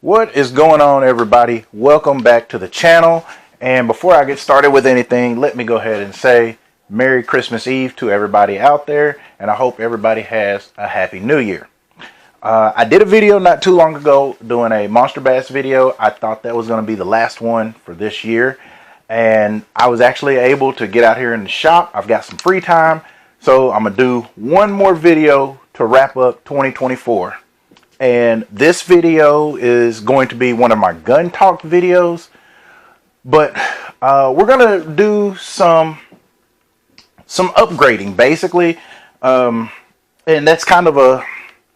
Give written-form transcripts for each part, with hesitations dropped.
What is going on, everybody? Welcome back to the channel. And before I get started with anything, let me go ahead and say Merry Christmas Eve to everybody out there, and I hope everybody has a Happy New Year. I did a video not too long ago doing a monster bass video. I thought that was going to be the last one for this year, and I was actually able to get out here in the shop. I've got some free time, so I'm going to do one more video to wrap up 2024. And this video is going to be one of my gun talk videos, but we're going to do some upgrading basically, and that's kind of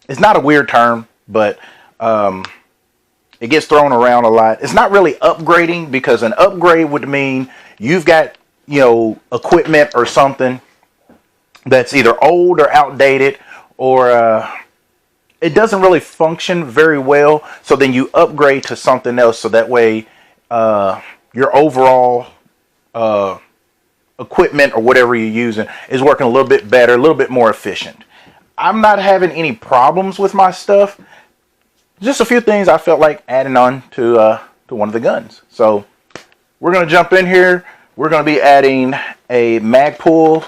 it's not a weird term, but it gets thrown around a lot. It's not really upgrading, because an upgrade would mean you've got, equipment or something that's either old or outdated, or it doesn't really function very well, so then you upgrade to something else, so that way your overall equipment or whatever you're using is working a little bit better, a little bit more efficient. I'm not having any problems with my stuff. Just a few things I felt like adding on to one of the guns. So we're going to jump in here. We're going to be adding a Magpul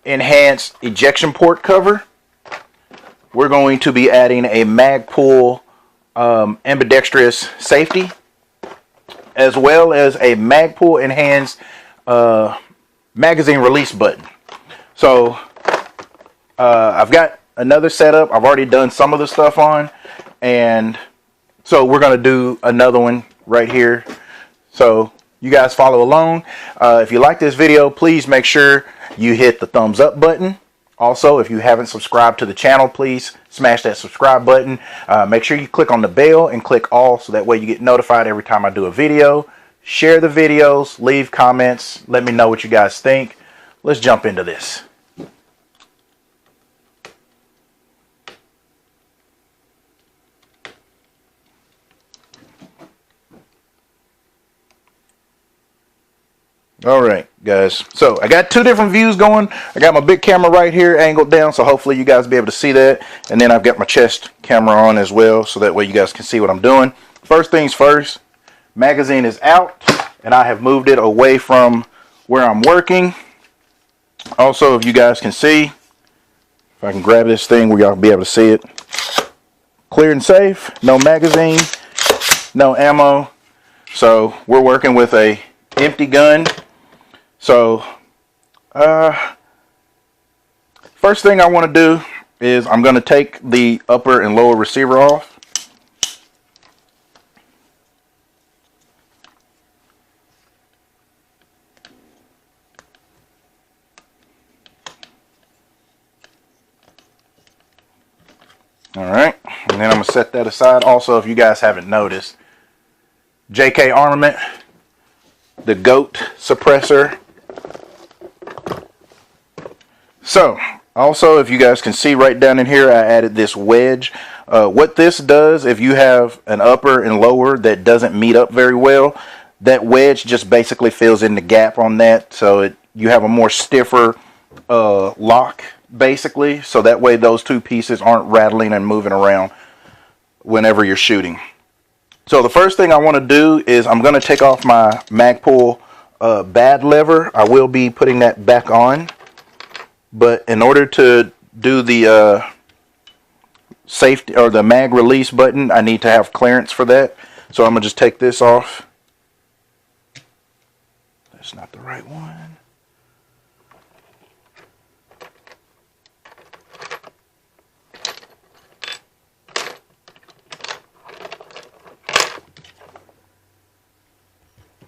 enhanced ejection port cover. We're going to be adding a Magpul ambidextrous safety, as well as a Magpul enhanced magazine release button. So I've got another setup I've already done some of the stuff on, and so we're going to do another one right here. So you guys follow along. If you like this video, please make sure you hit the thumbs up button. Also, if you haven't subscribed to the channel, please smash that subscribe button. Make sure you click on the bell and click all, so that way you get notified every time I do a video. Share the videos, leave comments, let me know what you guys think. Let's jump into this. Alright guys, so I got two different views going. I got my big camera right here angled down, so hopefully you guys will be able to see that. And then I've got my chest camera on as well, so that way you guys can see what I'm doing. First things first, magazine is out, and I have moved it away from where I'm working. Also, if you guys can see, if I can grab this thing where y'all be able to see it. Clear and safe, no magazine, no ammo. So we're working with a empty gun. So first thing I want to do is I'm going to take the upper and lower receiver off. Alright, and then I'm going to set that aside. Also, if you guys haven't noticed, JK Armament, the GOAT suppressor. So also, if you guys can see right down in here, I added this wedge. What this does, if you have an upper and lower that doesn't meet up very well, that wedge just basically fills in the gap on that, so you have a more stiffer lock basically, so that way those two pieces aren't rattling and moving around whenever you're shooting. So the first thing I want to do is I'm going to take off my Magpul bad lever. I will be putting that back on, but in order to do the safety or the mag release button, I need to have clearance for that. So I'm going to just take this off. That's not the right one.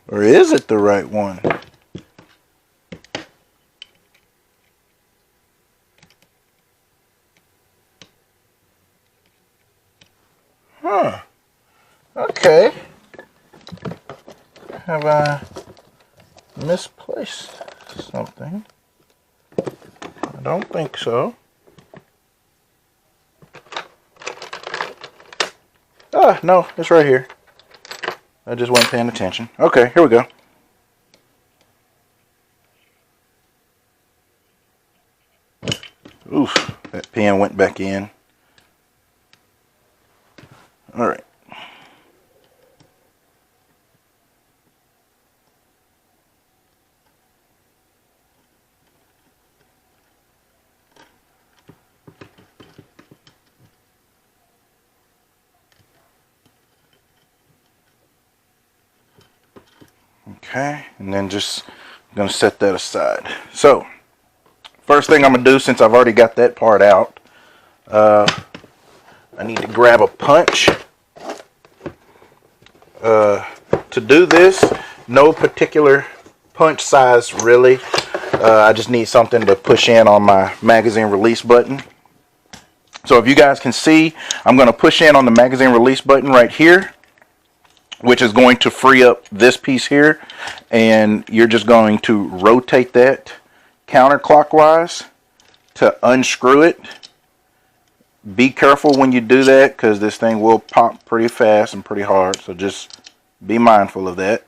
Or is it the right one? Huh. Okay. Have I misplaced something? I don't think so. Ah, no, it's right here. I just wasn't paying attention. Okay, here we go. Oof, that pen went back in. Alright. Okay, and then just I'm going to set that aside. So first thing I'm going to do, since I've already got that part out, I need to grab a punch. To do this, no particular punch size really. I just need something to push in on my magazine release button. So if you guys can see, I'm going to push in on the magazine release button right here, which is going to free up this piece here, and you're just going to rotate that counterclockwise to unscrew it. Be careful when you do that, because this thing will pop pretty fast and pretty hard, so just be mindful of that.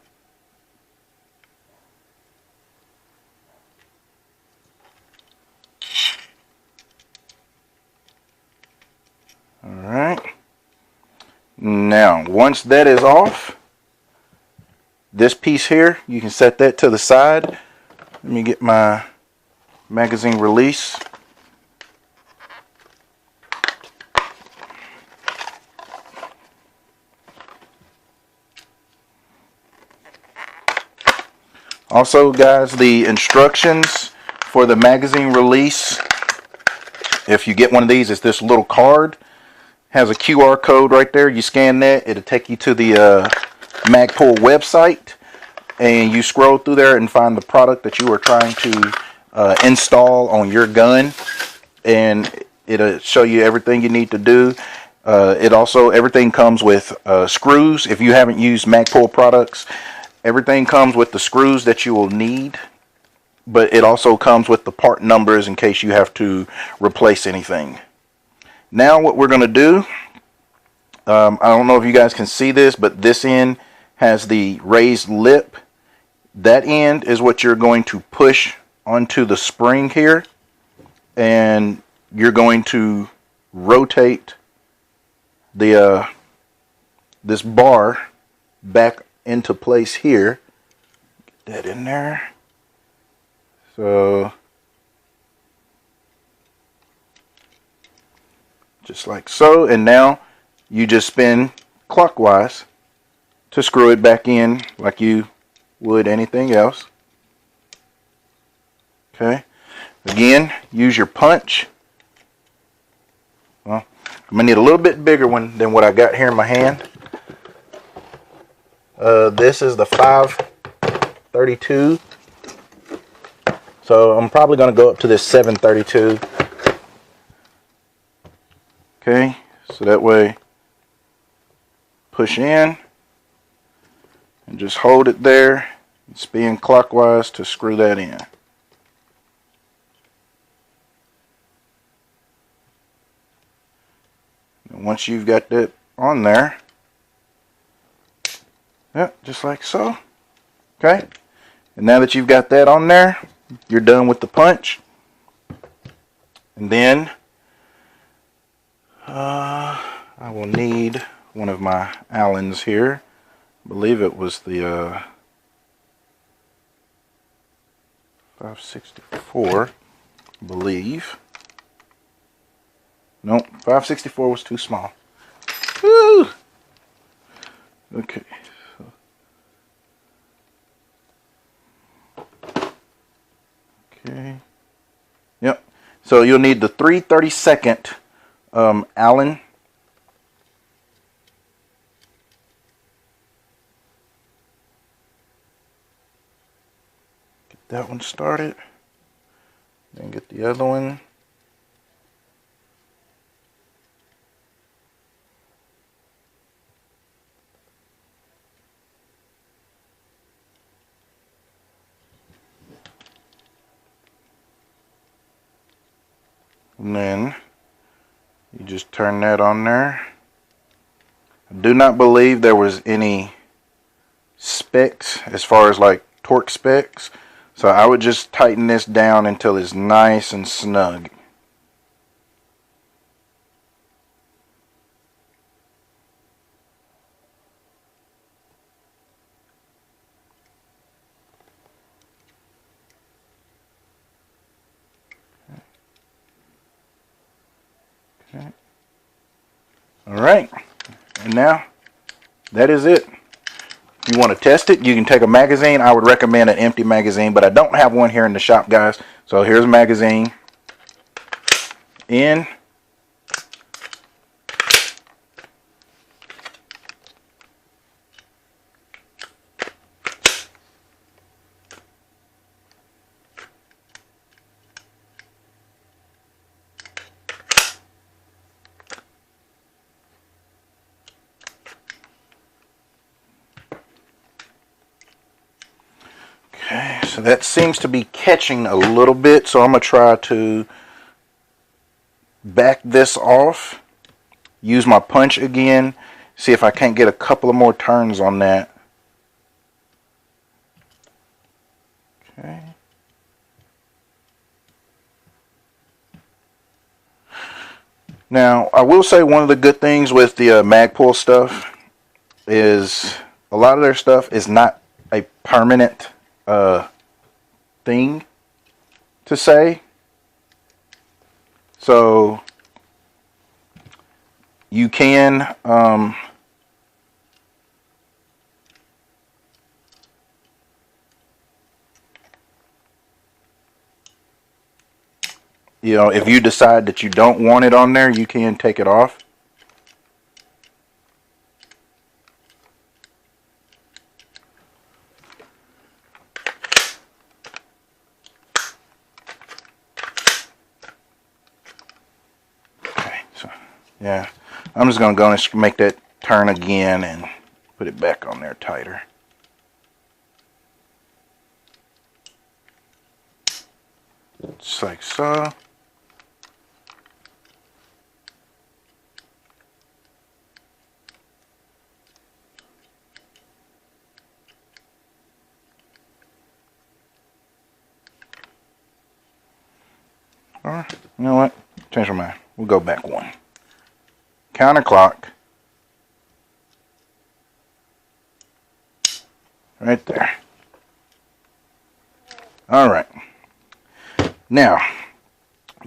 Alright. Now, once that is off, this piece here, you can set that to the side. Let me get my magazine release. Also, guys, the instructions for the magazine release, if you get one of these, it's this little card. Has a QR code right there. You scan that, it'll take you to the Magpul website, and you scroll through there and find the product that you are trying to install on your gun, and it'll show you everything you need to do. It also, everything comes with screws. If you haven't used Magpul products, everything comes with the screws that you will need, but it also comes with the part numbers in case you have to replace anything. Now what we're going to do, I don't know if you guys can see this, but this end has the raised lip. That end is what you're going to push onto the spring here, and you're going to rotate the this bar back into place here. Get that in there. So just like so, and now you just spin clockwise to screw it back in like you would anything else. Okay, again, use your punch. Well, I'm gonna need a little bit bigger one than what I got here in my hand. This is the 532, so I'm probably gonna go up to this 732. Okay, so that way, push in and just hold it there and spin clockwise to screw that in. And once you've got that on there, yep, just like so. Okay, and now that you've got that on there, you're done with the punch. And then I will need one of my Allens here. I believe it was the 564, I believe. Nope, 564 was too small. Woo! Okay. Okay. Yep. So you'll need the 3/32 Allen. Get that one started. Then get the other one. And then you just turn that on there. I do not believe there was any specs as far as like torque specs, so I would just tighten this down until it's nice and snug. Okay. All right, and now that is it. If you want to test it, you can take a magazine. I would recommend an empty magazine, but I don't have one here in the shop, guys. So here's a magazine in. Okay, so that seems to be catching a little bit, so I'm going to try to back this off, use my punch again, see if I can't get a couple of more turns on that. Okay. Now, I will say one of the good things with the Magpul stuff is a lot of their stuff is not a permanent thing to say. So you can you know, if you decide that you don't want it on there, you can take it off. Okay, so yeah, I'm just going to go and make that turn again and put it back on there tighter. Just like so. Or, you know what? Change my mind. We'll go back one. Counterclock. Right there. Alright. Now,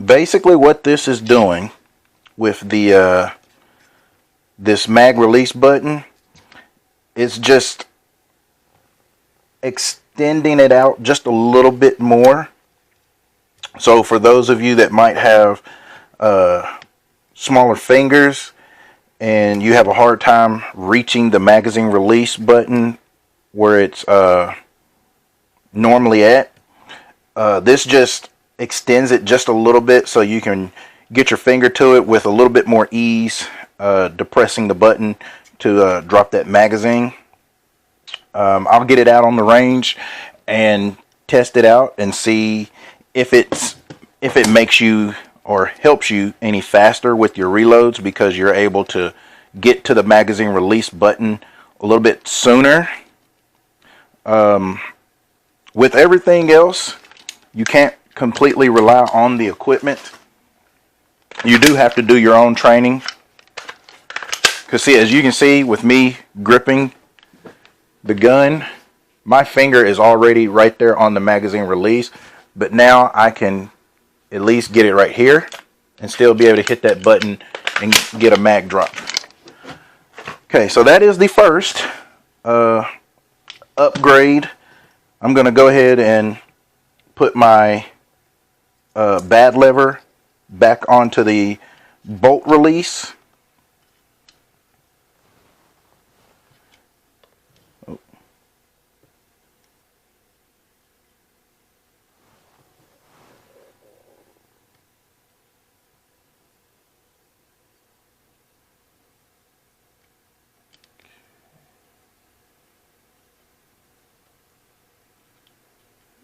basically what this is doing with the this mag release button, it's just extending it out just a little bit more. So for those of you that might have smaller fingers and you have a hard time reaching the magazine release button where it's normally at, this just extends it just a little bit so you can get your finger to it with a little bit more ease, depressing the button to drop that magazine. I'll get it out on the range and test it out and see if it makes you or helps you any faster with your reloads, because you're able to get to the magazine release button a little bit sooner. With everything else, you can't completely rely on the equipment. You do have to do your own training. Because see, as you can see with me gripping the gun, my finger is already right there on the magazine release. But now I can at least get it right here and still be able to hit that button and get a mag drop. Okay, so that is the first upgrade. I'm going to go ahead and put my bad lever back onto the bolt release.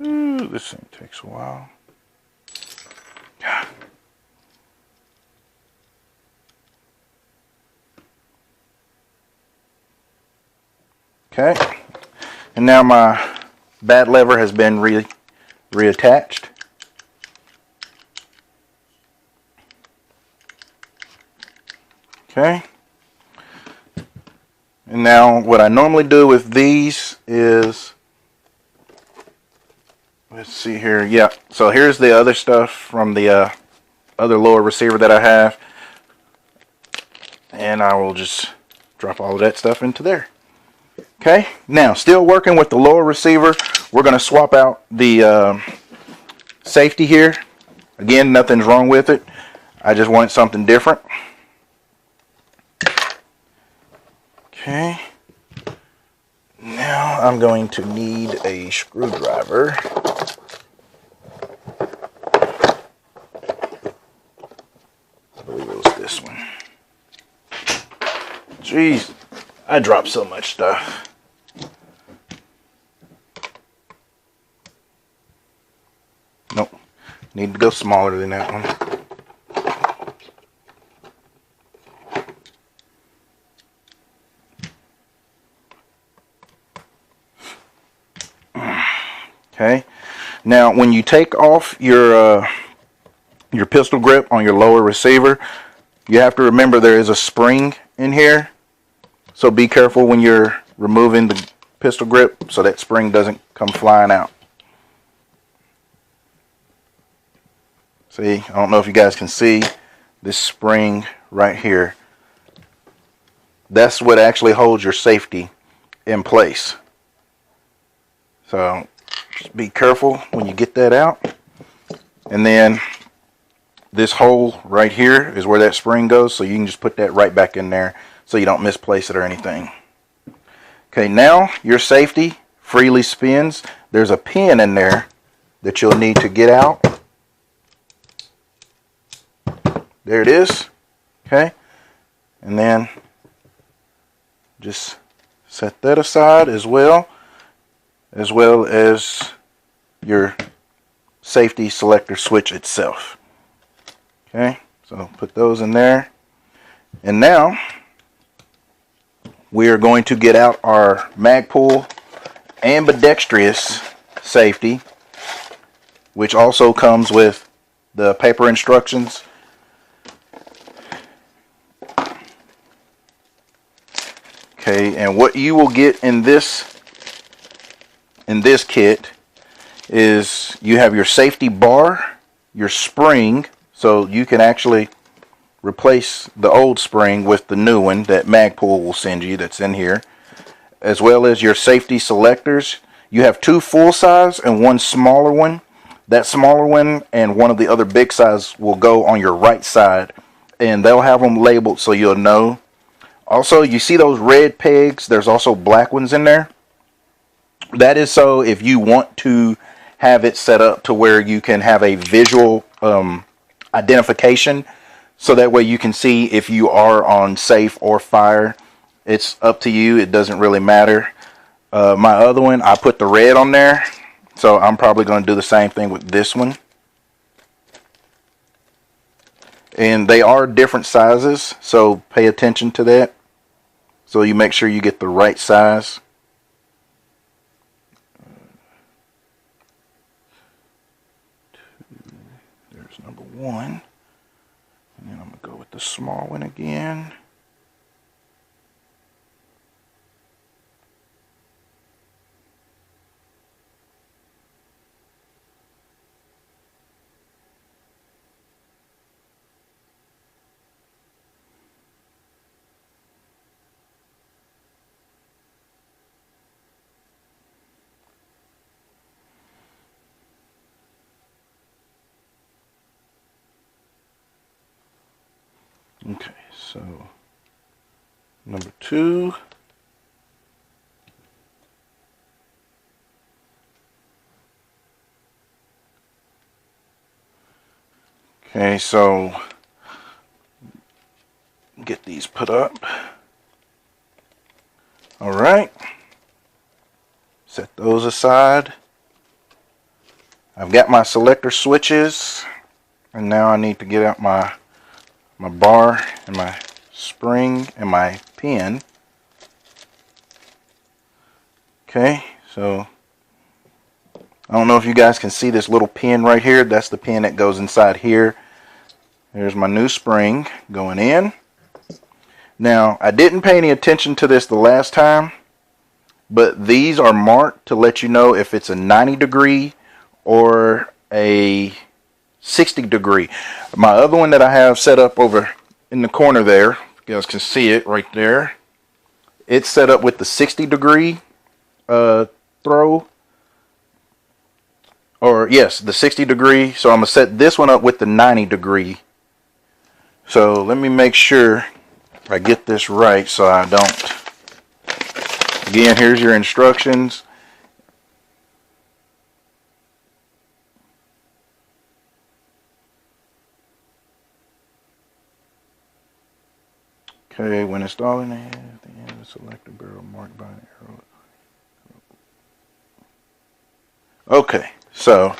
Ooh, this thing takes a while. Okay, and now my bad lever has been reattached. Okay, and now what I normally do with these is, let's see here. Yeah, so here's the other stuff from the other lower receiver that I have. And I will just drop all of that stuff into there. Okay, now still working with the lower receiver. We're going to swap out the safety here. Again, nothing's wrong with it. I just wanted something different. Okay. Now I'm going to need a screwdriver. I believe it was this one. Jeez, I dropped so much stuff. Nope, need to go smaller than that one. Okay, now when you take off your pistol grip on your lower receiver, you have to remember there is a spring in here. So be careful when you're removing the pistol grip so that spring doesn't come flying out. See, I don't know if you guys can see this spring right here. That's what actually holds your safety in place. So just be careful when you get that out. And then this hole right here is where that spring goes, so you can just put that right back in there so you don't misplace it or anything. Okay, now your safety freely spins. There's a pin in there that you'll need to get out. There it is. Okay, and then just set that aside as well as your safety selector switch itself. Okay, so put those in there. And now we are going to get out our Magpul ambidextrous safety, which also comes with the paper instructions. Okay, and what you will get in this kit is you have your safety bar, your spring, so you can actually replace the old spring with the new one that Magpul will send you that's in here, as well as your safety selectors. You have two full size and one smaller one. That smaller one and one of the other big size will go on your right side, and they'll have them labeled so you'll know. Also, you see those red pegs? There's also black ones in there. That is so if you want to have it set up to where you can have a visual identification, so that way you can see if you are on safe or fire. It's up to you. It doesn't really matter. My other one, I put the red on there, so I'm probably going to do the same thing with this one. And they are different sizes, so pay attention to that, so you make sure you get the right size. There's number one. And then I'm going to go with the small one again. Okay, so number two. Okay, so get these put up. All right, set those aside. I've got my selector switches, and now I need to get out my bar and my spring and my pin. Okay, so I don't know if you guys can see this little pin right here. That's the pin that goes inside here. There's my new spring going in. Now, I didn't pay any attention to this the last time, but these are marked to let you know if it's a 90 degree or a 60 degree. My other one that I have set up over in the corner there, you guys can see it right there, it's set up with the 60-degree throw. Or yes, the 60-degree. So I'm going to set this one up with the 90-degree. So let me make sure I get this right so I don't. Again, here's your instructions. Okay, when installing at the end of the selector barrel marked by an arrow. Okay, so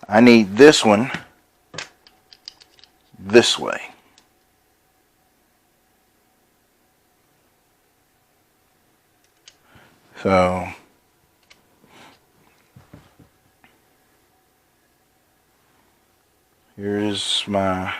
I need this one this way. So here is my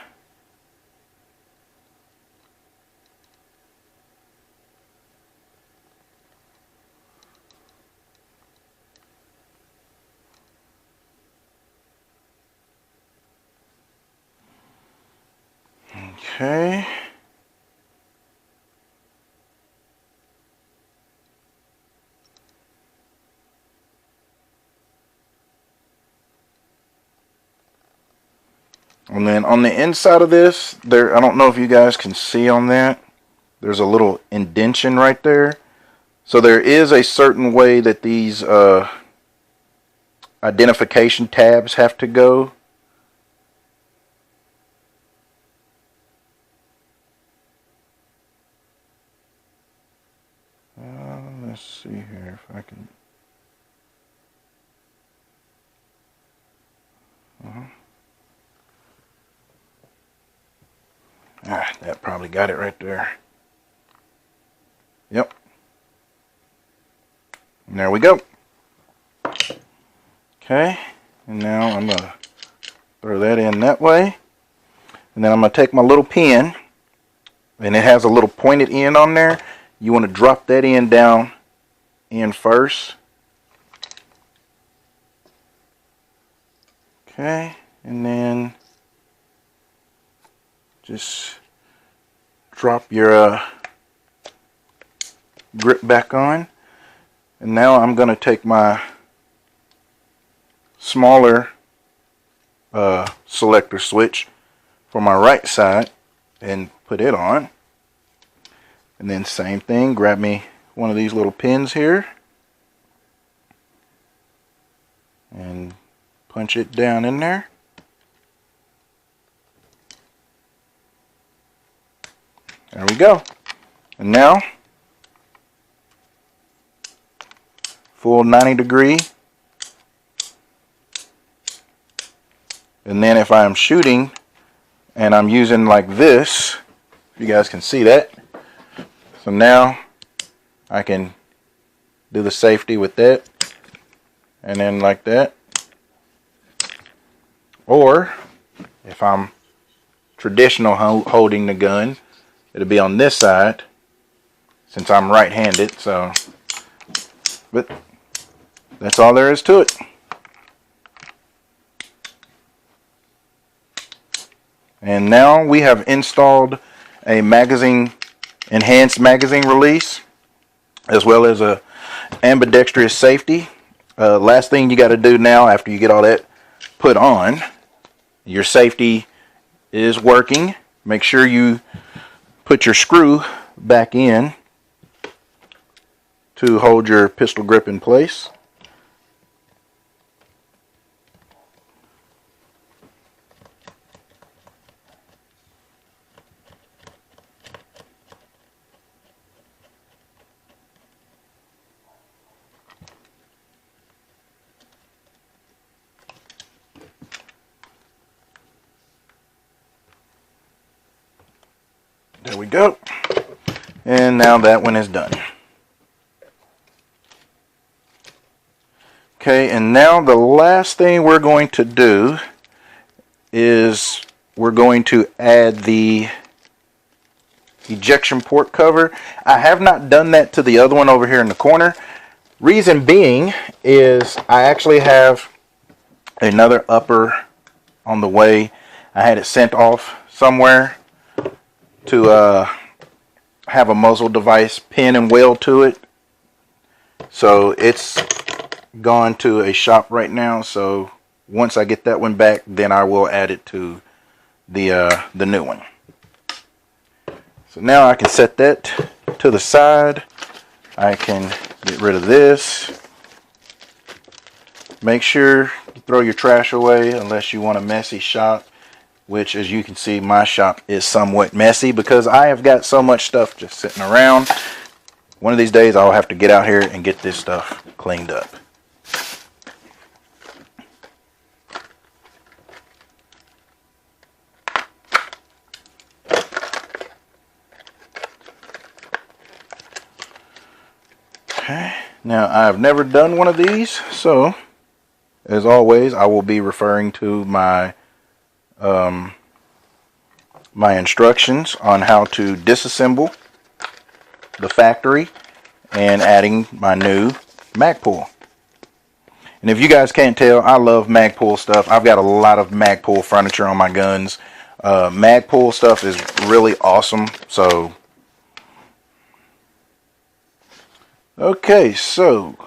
okay. And then on the inside of this, I don't know if you guys can see on that, there's a little indentation right there. So there is a certain way that these identification tabs have to go. Let's see here if I can. That probably got it right there. Yep. And there we go. Okay. And now I'm going to throw that in that way. And then I'm going to take my little pin. And it has a little pointed end on there. You want to drop that end down in first. Okay. And then just drop your grip back on. And now I'm going to take my smaller selector switch for my right side and put it on. And then same thing, grab me one of these little pins here and punch it down in there. There we go. And now, full 90-degree. And then if I'm shooting and I'm using like this, you guys can see that. So now I can do the safety with that. And then like that. Or if I'm traditional holding the gun, it'll be on this side since I'm right-handed. So, but that's all there is to it. And now we have installed a enhanced magazine release, as well as a ambidextrous safety. Last thing you got to do now after you get all that put on, your safety is working. Make sure you put your screw back in to hold your pistol grip in place. There we go. And now that one is done. Okay, and now the last thing we're going to do is we're going to add the ejection port cover. I have not done that to the other one over here in the corner. Reason being is I actually have another upper on the way. I had it sent off somewhere to have a muzzle device pin and weld to it. So it's gone to a shop right now. So once I get that one back, then I will add it to the new one. So now I can set that to the side. I can get rid of this. Make sure you throw your trash away unless you want a messy shop, which, as you can see, my shop is somewhat messy because I have got so much stuff just sitting around. One of these days I'll have to get out here and get this stuff cleaned up. Okay, now I've never done one of these, so as always I will be referring to my my instructions on how to disassemble the factory and adding my new Magpul. And if you guys can't tell, I love Magpul stuff. I've got a lot of Magpul furniture on my guns. Magpul stuff is really awesome. So okay, so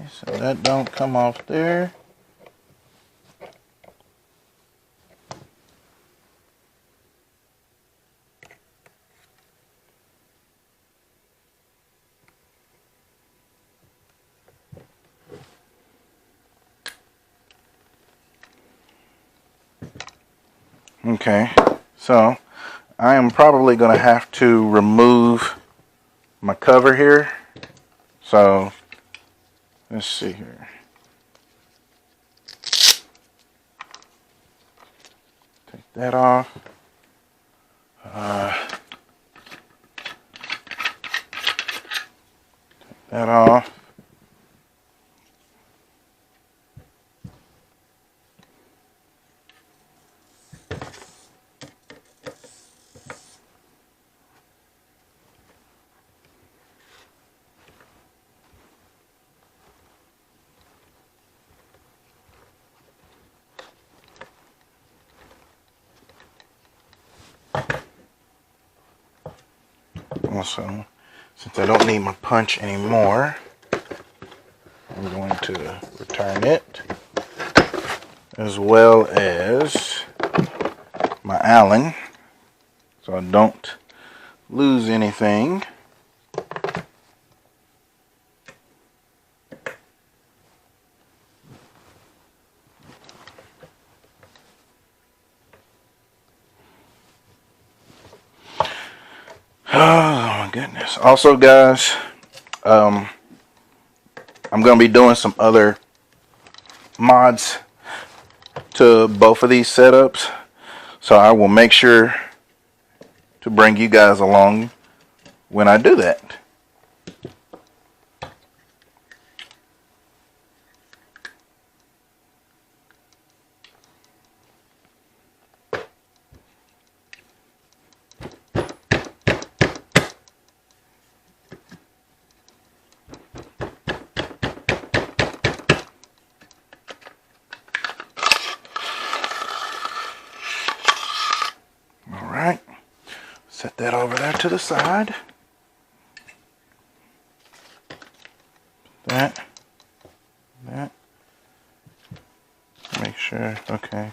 so that don't come off there. Okay, so I am probably going to have to remove my cover here. So let's see here. Take that off. Take that off. Also, since I don't need my punch anymore, I'm going to return it, as well as my Allen, so I don't lose anything. Oh my goodness. Also, guys, I'm going to be doing some other mods to both of these setups, so I will make sure to bring you guys along when I do that. Alright, set that over there to the side. That. Make sure, okay.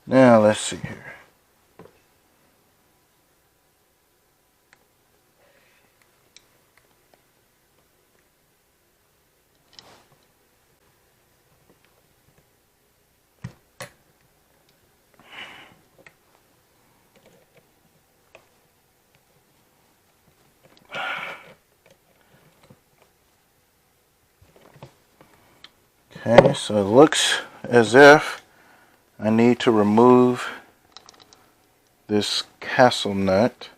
Now let's see here. Okay, so it looks as if I need to remove this castle nut.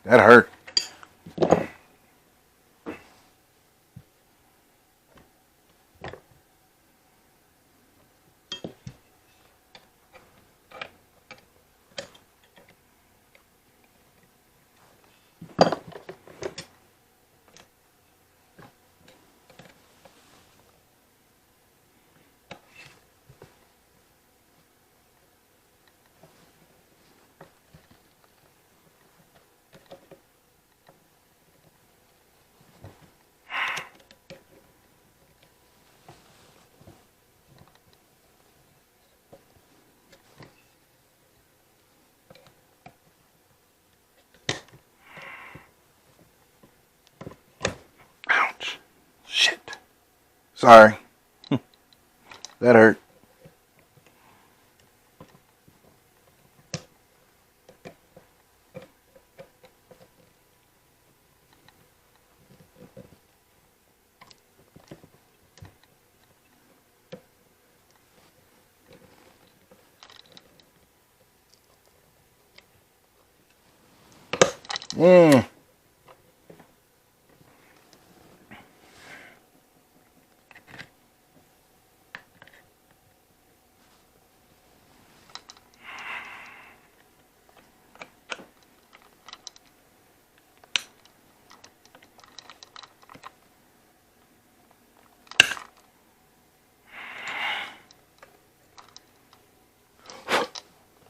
That hurt. Ouch. Shit. Sorry. That hurt. Mmm.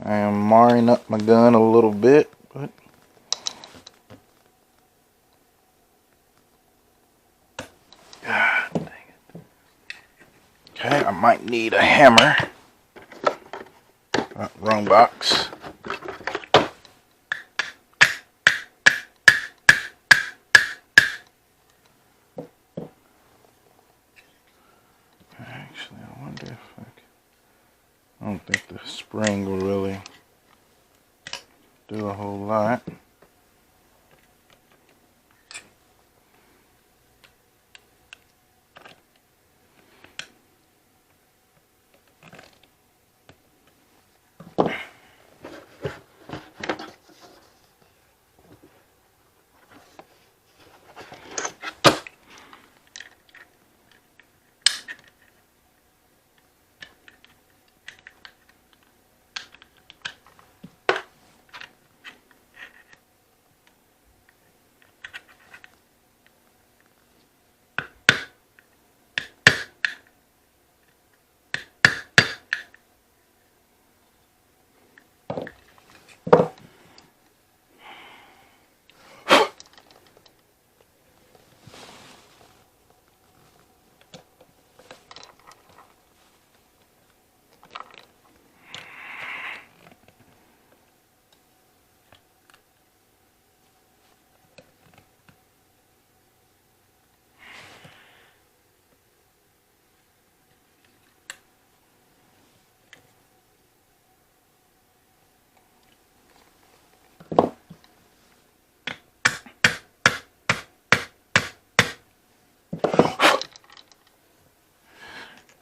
I am marring up my gun a little bit, but God dang it. Okay, I might need a hammer. Wrong box. Actually, I wonder if I don't think the spring will really do a whole lot.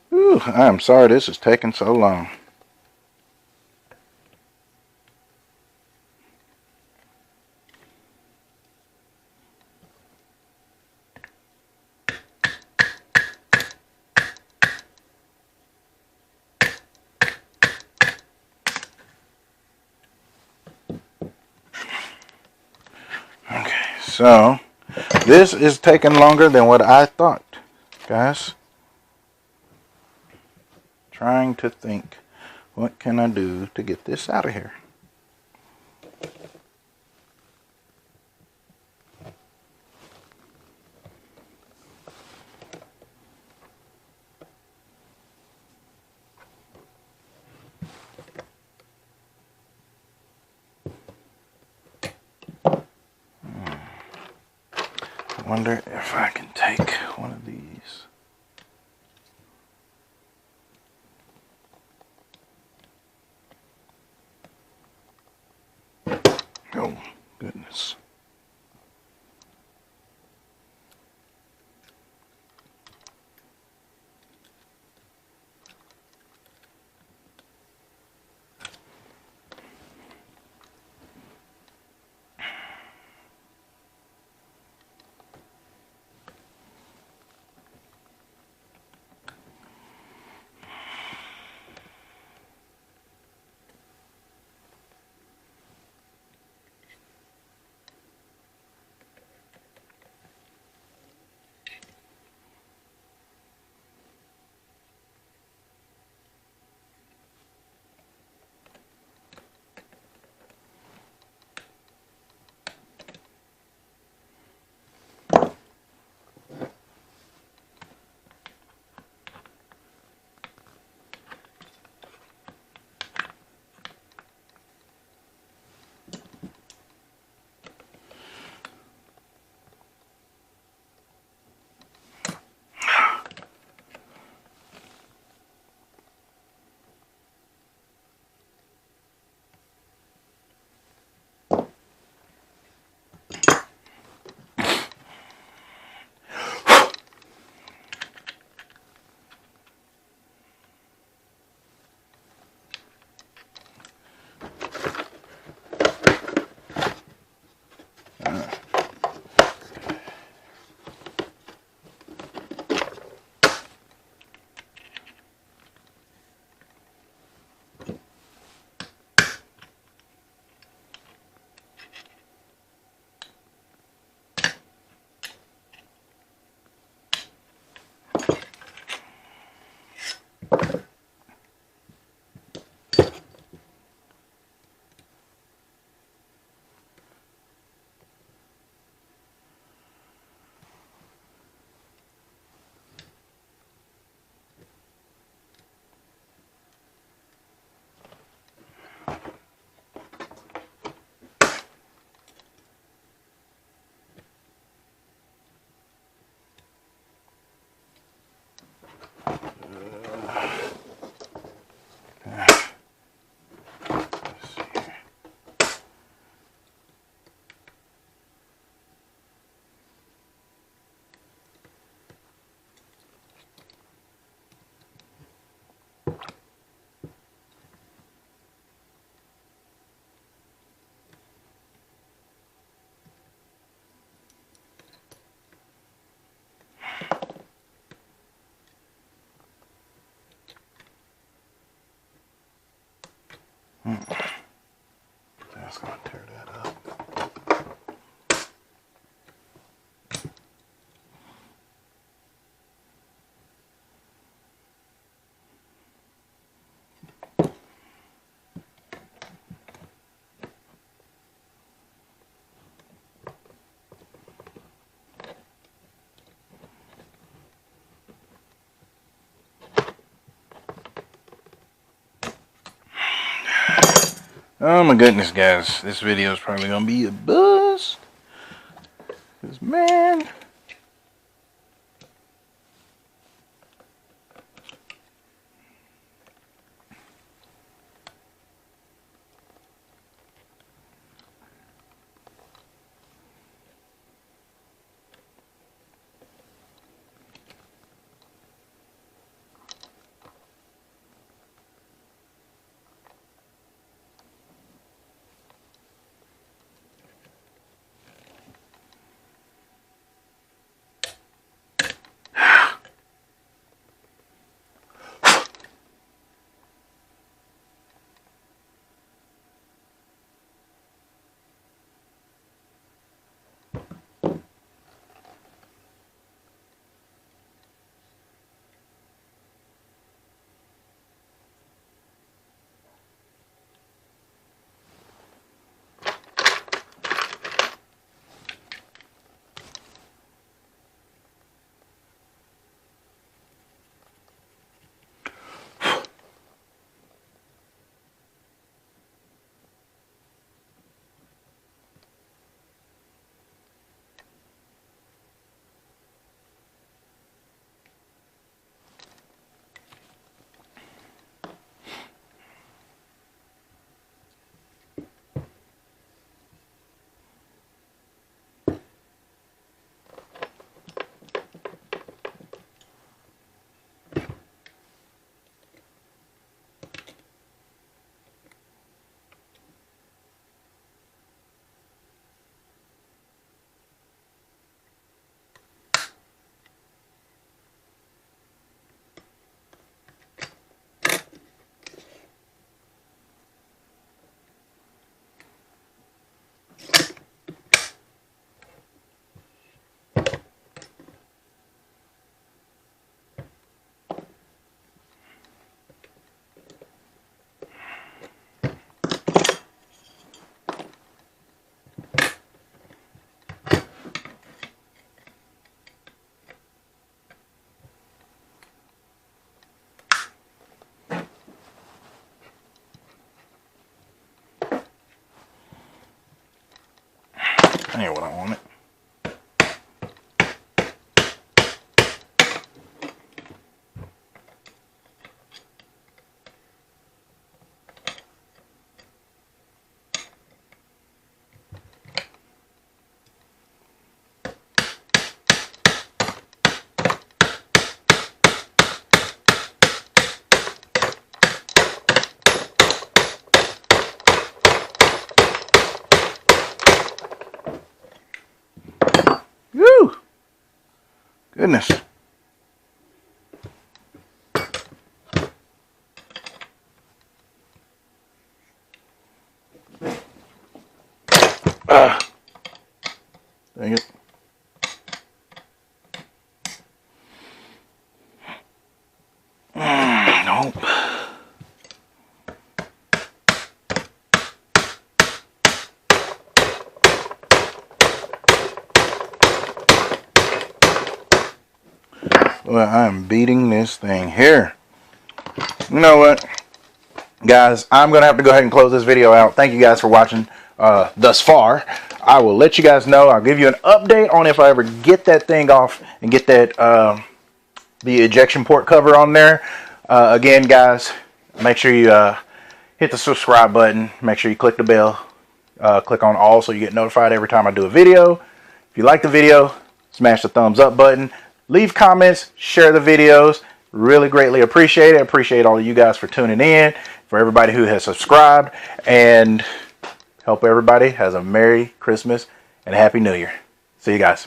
Whew, I'm sorry this is taking so long. Okay, so this is taking longer than what I thought, guys. Trying to think What can I do to get this out of here? I wonder if I can take one of these. Oh, goodness. That's going to tear that up. Oh my goodness, guys. This video is probably going to be a bust. Because, man. Ain't what I wanted. Woo! Goodness. Dang it. Nope. Well, I'm beating this thing here. You know what, guys? I'm going to have to go ahead and close this video out. Thank you guys for watching thus far. I will let you guys know. I'll give you an update on if I ever get that thing off and get that the ejection port cover on there. Again, guys, make sure you hit the subscribe button. Make sure you click the bell. Click on all so you get notified every time I do a video. If you like the video, smash the thumbs up button. Leave comments, share the videos. Really greatly appreciate it. Appreciate all of you guys for tuning in, for everybody who has subscribed, and hope everybody has a Merry Christmas and a Happy New Year. See you guys.